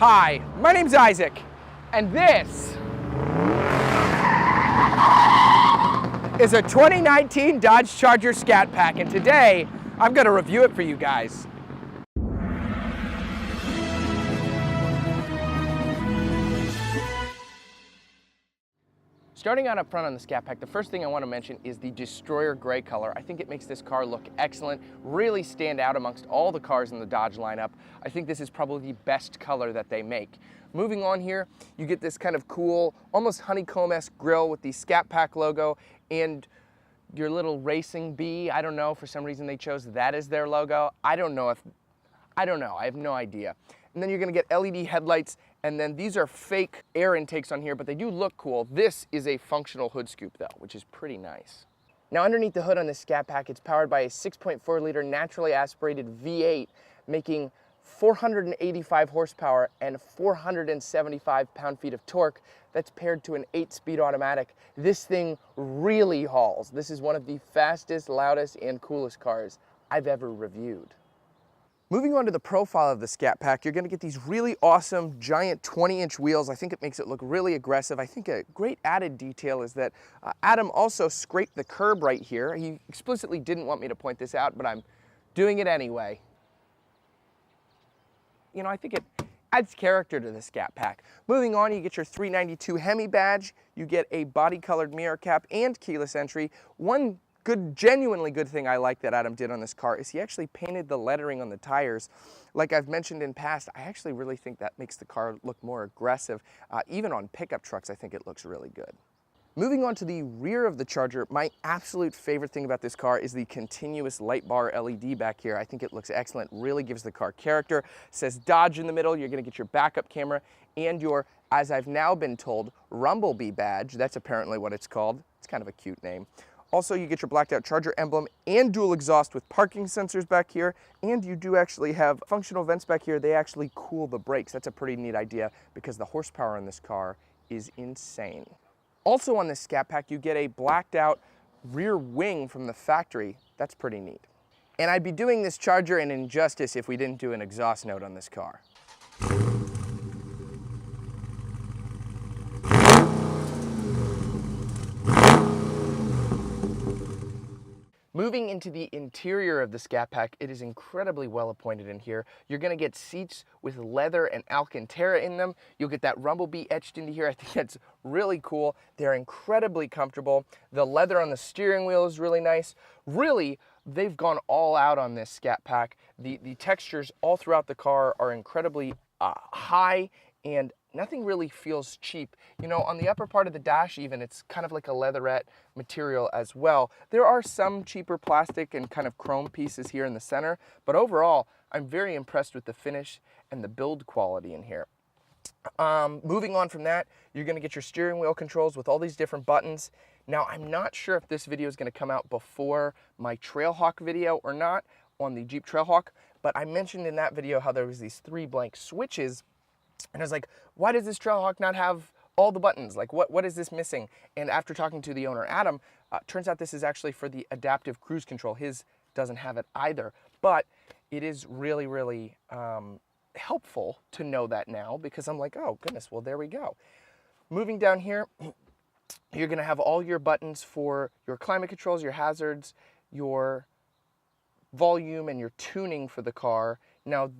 Hi, my name's Isaac, and this is a 2019 Dodge Charger Scatpack, and today I'm going to review it for you guys. Starting out up front on the Scatpack, the first thing I want to mention is the Destroyer gray color. I think it makes this car look excellent, really stand out amongst all the cars in the Dodge lineup. I think this is probably the best color that they make. Moving on here, you get this kind of cool, almost honeycomb-esque grille with the Scatpack logo and your little racing bee. I don't know, for some reason they chose that as their logo. I don't know, I have no idea. And then you're gonna get LED headlights, and then these are fake air intakes on here, but they do look cool. This is a functional hood scoop though, which is pretty nice. Now underneath the hood on this Scatpack, it's powered by a 6.4 liter naturally aspirated V8, making 485 horsepower and 475 pound-feet of torque. That's paired to an 8-speed automatic. This thing really hauls. This is one of the fastest, loudest, and coolest cars I've ever reviewed. Moving on to the profile of the Scatpack, you're going to get these really awesome giant 20-inch wheels. I think it makes it look really aggressive. I think a great added detail is that Adam also scraped the curb right here. He explicitly didn't want me to point this out, but I'm doing it anyway. You know, I think it adds character to the Scatpack. Moving on, you get your 392 Hemi badge, you get a body-colored mirror cap and keyless entry. One genuinely good thing I like that Adam did on this car is he actually painted the lettering on the tires. Like I've mentioned in past, I actually really think that makes the car look more aggressive. Even on pickup trucks, I think it looks really good. Moving on to the rear of the Charger, my absolute favorite thing about this car is the continuous light bar LED back here. I think it looks excellent, really gives the car character. It says Dodge in the middle. You're gonna get your backup camera and your, as I've now been told, Rumblebee badge. That's apparently what it's called. It's kind of a cute name. Also, you get your blacked out Charger emblem and dual exhaust with parking sensors back here, and you do actually have functional vents back here. They actually cool the brakes. That's a pretty neat idea because the horsepower in this car is insane. Also on this Scatpack, you get a blacked out rear wing from the factory. That's pretty neat. And I'd be doing this Charger an injustice if we didn't do an exhaust note on this car. Moving into the interior of the Scatpack, it is incredibly well appointed in here. You're gonna get seats with leather and Alcantara in them. You'll get that Rumblebee etched into here. I think that's really cool. They're incredibly comfortable. The leather on the steering wheel is really nice. Really, they've gone all out on this Scatpack. The textures all throughout the car are incredibly high, and nothing really feels cheap. You know, on the upper part of the dash even, it's kind of like a leatherette material as well. There are some cheaper plastic and kind of chrome pieces here in the center, but overall, I'm very impressed with the finish and the build quality in here. Moving on from that, you're gonna get your steering wheel controls with all these different buttons. Now, I'm not sure if this video is gonna come out before my Trailhawk video or not on the Jeep Trailhawk, but I mentioned in that video how there was these 3 blank switches. And I was like, why does this Trailhawk not have all the buttons? Like, what is this missing? And after talking to the owner, Adam, turns out this is actually for the adaptive cruise control. His doesn't have it either, but it is really, really helpful to know that now because I'm like, oh goodness, well, there we go. Moving down here, you're gonna have all your buttons for your climate controls, your hazards, your volume, and your tuning for the car. Now,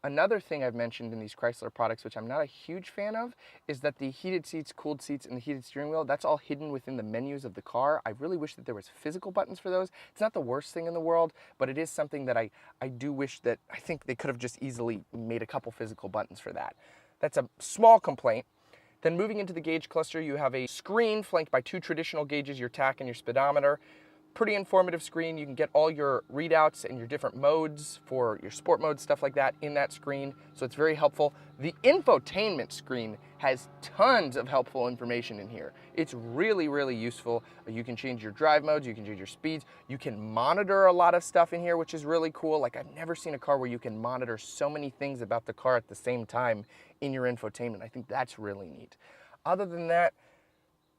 another thing I've mentioned in these Chrysler products, which I'm not a huge fan of, is that the heated seats, cooled seats, and the heated steering wheel, that's all hidden within the menus of the car. I really wish that there was physical buttons for those. It's not the worst thing in the world, but it is something that I do wish that, I think they could have just easily made a couple physical buttons for that. That's a small complaint. Then moving into the gauge cluster, you have a screen flanked by 2 traditional gauges, your tach and your speedometer. Pretty informative screen. You can get all your readouts and your different modes for your sport mode, stuff like that in that screen. So it's very helpful. The infotainment screen has tons of helpful information in here. It's really, really useful. You can change your drive modes, you can change your speeds, you can monitor a lot of stuff in here, which is really cool. Like, I've never seen a car where you can monitor so many things about the car at the same time in your infotainment. I think that's really neat. Other than that,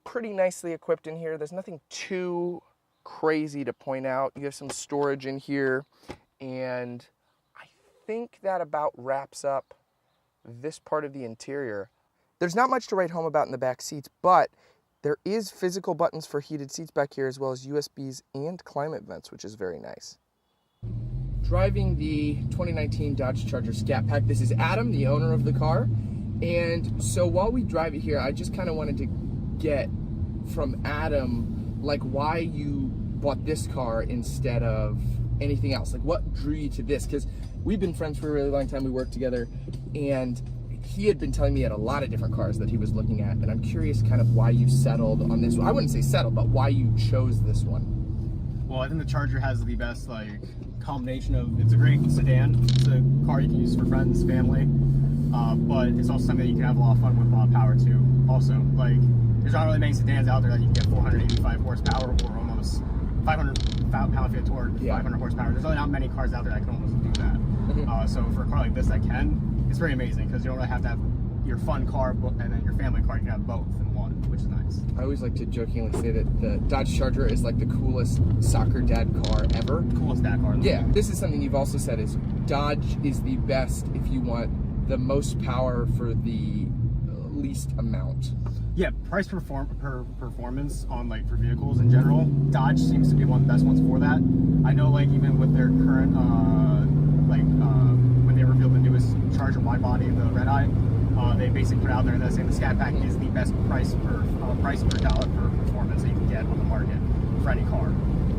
pretty nicely equipped in here. There's nothing too crazy to point out. You have some storage in here, and I think that about wraps up this part of the interior. There's not much to write home about in the back seats, but there is physical buttons for heated seats back here, as well as USBs and climate vents, which is very nice. Driving the 2019 Dodge Charger Scatpack. This is Adam, the owner of the car. And so while we drive it here, I just kind of wanted to get from Adam, like, why you bought this car instead of anything else. Like, what drew you to this? Because we've been friends for a really long time. We worked together, and he had been telling me he had a lot of different cars that he was looking at, and I'm curious kind of why you settled on this one. I wouldn't say settled, but why you chose this one. Well, I think the Charger has the best, like, combination of, it's a great sedan. It's a car you can use for friends, family, but it's also something that you can have a lot of fun with, a lot of power too. Also, like, there's not really many sedans out there that you can get 485 horsepower or almost 500 pound-feet of torque, 500 horsepower. There's really not many cars out there that can almost do that. So for a car like this that can, it's very amazing because you don't really have to have your fun car and then your family car. You can have both in one, which is nice. I always like to jokingly say that the Dodge Charger is like the coolest soccer dad car ever. Coolest dad car. Yeah, this is something you've also said is Dodge is the best if you want the most power for the least amount. Yeah, price performance on, like, for vehicles in general, Dodge seems to be one of the best ones for that. I know, like, even with their current when they revealed the newest Charger wide body, the Red Eye, they basically put out there that saying the Scatpack is the best price per dollar for performance that you can get on the market for any car.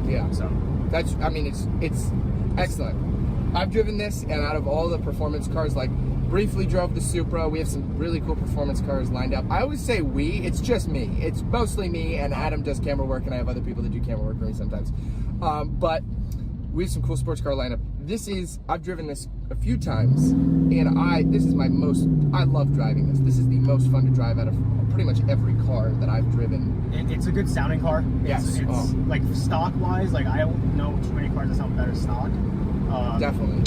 Yeah. So that's, I mean, it's excellent. I've driven this, and out of all the performance cars, like, briefly drove the Supra. We have some really cool performance cars lined up. I always say it's just me. It's mostly me, and Adam does camera work, and I have other people that do camera work for me sometimes. But we have some cool sports car lineup. I've driven this a few times, and I love driving this. This is the most fun to drive out of pretty much every car that I've driven. It's a good sounding car. Yes. It's like, stock-wise, like, I don't know too many cars that sound better stock. Definitely.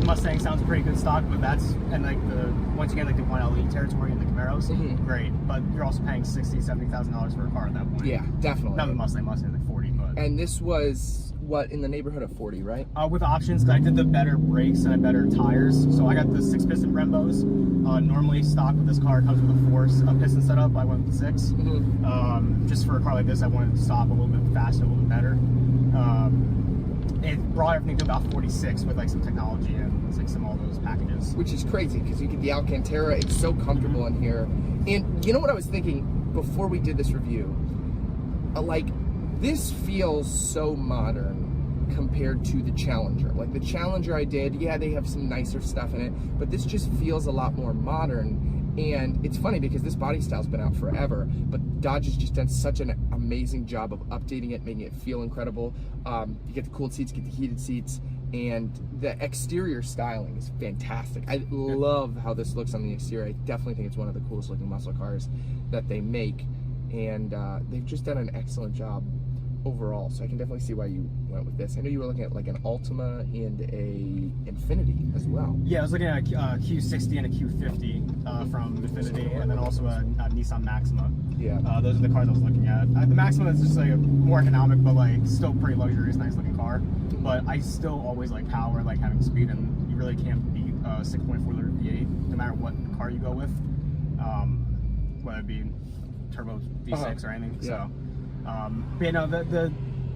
Mustang sounds pretty good stock, but once you get like the 1LE territory in the Camaros, great. But you're also paying $60,000-$70,000 for a car at that point. Yeah, definitely. Not the Mustang like 40, but. And this was what, in the neighborhood of 40, right? With options, I did the better brakes and better tires. So I got the 6-piston Brembos. Normally stock with this car comes with a 4-piston setup. I went with the 6. Just for a car like this, I wanted to stop a little bit faster, a little bit better. It brought everything to about 46 with, like, some technology and, like, some all those packages. Which is crazy because you get the Alcantara. It's so comfortable in here. And you know what I was thinking before we did this review? Like, this feels so modern compared to the Challenger. Like, the Challenger I did, yeah, they have some nicer stuff in it, but this just feels a lot more modern. And it's funny because this body style's been out forever, but Dodge has just done such an amazing job of updating it, making it feel incredible. You get the cooled seats, get the heated seats, and the exterior styling is fantastic. I love how this looks on the exterior. I definitely think it's one of the coolest looking muscle cars that they make, and they've just done an excellent job overall, so I can definitely see why you went with this. I know you were looking at like an Altima and a Infiniti as well. Yeah, I was looking at a Q60 and a Q50 from Infiniti, and then also a Nissan Maxima. Yeah. Those are the cars I was looking at. The Maxima is just like a more economic, but like still pretty luxurious, nice looking car. But I still always like power, like having speed, and you really can't beat a 6.4 liter V8 no matter what car you go with, whether it be turbo V6 or anything. Yeah. So. But you know,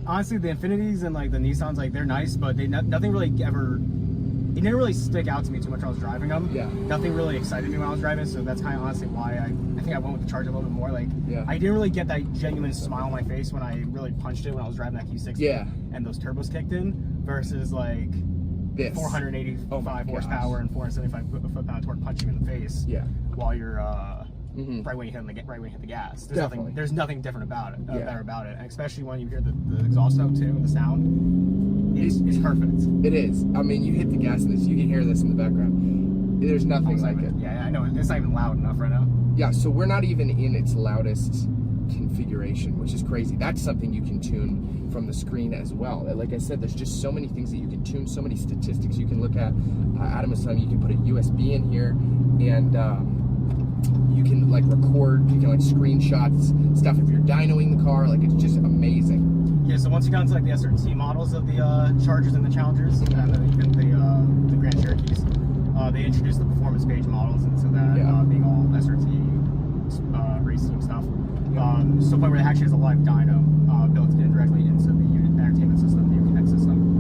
honestly, the Infinitis and like the Nissans, like they're nice, but nothing really it didn't really stick out to me too much when I was driving them. Yeah. Nothing really excited me when I was driving, so that's kind of honestly why I think I went with the Charger a little bit more. Like, yeah. I didn't really get that genuine smile on my face when I really punched it when I was driving that Q60. Yeah. And those turbos kicked in versus like this 485 horsepower and 475 foot-pound of torque punching in the face. Yeah. While you're right when you hit the gas. There's nothing different about it, better about it, and especially when you hear the exhaust note too, the sound. It's perfect. It is. I mean, you hit the gas in this, you can hear this in the background. There's nothing like it. Yeah, I know. It's not even loud enough right now. Yeah, so we're not even in its loudest configuration, which is crazy. That's something you can tune from the screen as well. Like I said, there's just so many things that you can tune, so many statistics you can look at. Adam was telling me you can put a USB in here, and you can like record, you can like screenshots stuff if you're dynoing the car. Like, it's just amazing. Yeah, so once you got into like the SRT models of the Chargers and the Challengers, and then even the Grand Cherokees, They introduced the performance page models into that, being all SRT race team stuff. So the point where it actually has a live dyno built in directly into the entertainment system, the Connect system.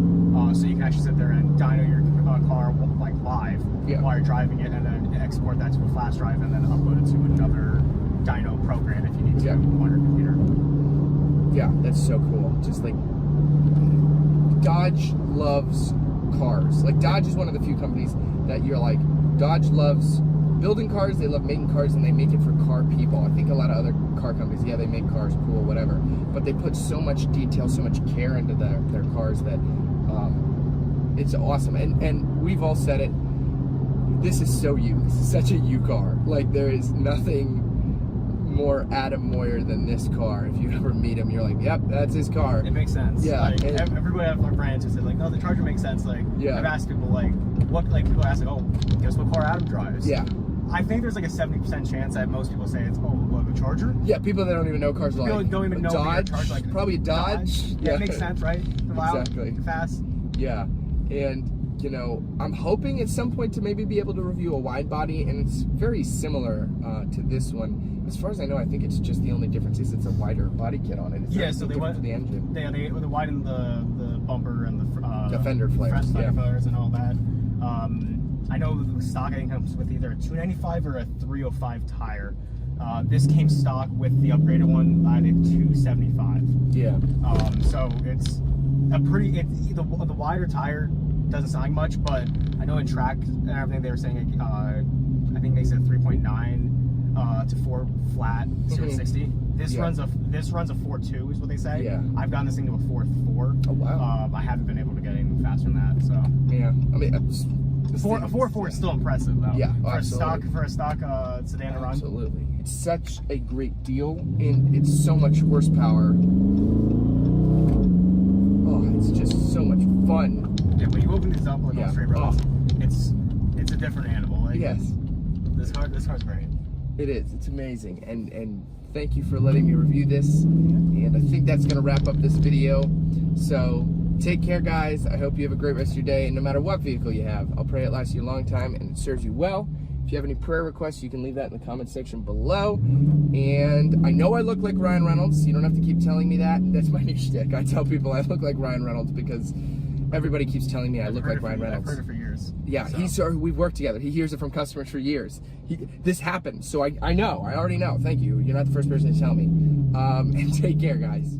So you can actually sit there and dyno your car like live while you're driving it, and then export that to a flash drive, and then upload it to another dyno program if you need to on your computer. Yeah, that's so cool. Just like Dodge loves cars. Like Dodge is one of the few companies that you're like, Dodge loves building cars, they love making cars, and they make it for car people. I think a lot of other car companies, they make cars, cool, whatever, but they put so much detail, so much care into their cars that it's awesome. And we've all said it, this is so you. This is such a you car. Like, there is nothing more Adam Moyer than this car. If you ever meet him, you're like, yep, that's his car. It makes sense. Yeah. Like, everybody I've learned brands who said like, no, the Charger makes sense. Like, I've asked people like, what, like people ask like, oh, guess what car Adam drives? Yeah. I think there's like a 70% chance that most people say it's, the Charger. Yeah, people that don't even know cars are like, don't even know Dodge, Charger, like, probably a Dodge. Yeah, it makes sense, right? Exactly. Fast. Yeah, and you know, I'm hoping at some point to maybe be able to review a wide body, and it's very similar to this one. As far as I know, I think it's just the only difference is it's a wider body kit on it. It's so they went for the engine. They widened the bumper and the fender flares, flares and all that. I know the stock I think comes with either a 295 or a 305 tire. This came stock with the upgraded one, I think 275. Yeah. So it's a pretty. The wider tire doesn't sound like much, but I know in track and everything they were saying. I think they said 3.9 to 4 flat 0 to 60. This runs a 4.2 is what they say. Yeah. I've gotten this thing to a 4.4. Oh wow. I haven't been able to get anything faster than that. So yeah. I mean. A 4.4 is still impressive though. Yeah, for a stock sedan to run. Absolutely, it's such a great deal, and it's so much horsepower. Oh, it's just so much fun. Yeah, when you open these up on straight roads, it's a different animal. Like, yes, this car's great. It is. It's amazing, and thank you for letting me review this. And I think that's gonna wrap up this video. So. Take care, guys. I hope you have a great rest of your day, and no matter what vehicle you have, I'll pray it lasts you a long time and it serves you well. If you have any prayer requests, you can leave that in the comment section below. And I know I look like Ryan Reynolds. You don't have to keep telling me that. That's my new shtick. I tell people I look like Ryan Reynolds because everybody keeps telling me I look like Ryan Reynolds. I've heard it for years. Yeah, so. We've worked together. He hears it from customers for years. This happened, so I know. I already know. Thank you. You're not the first person to tell me. And take care, guys.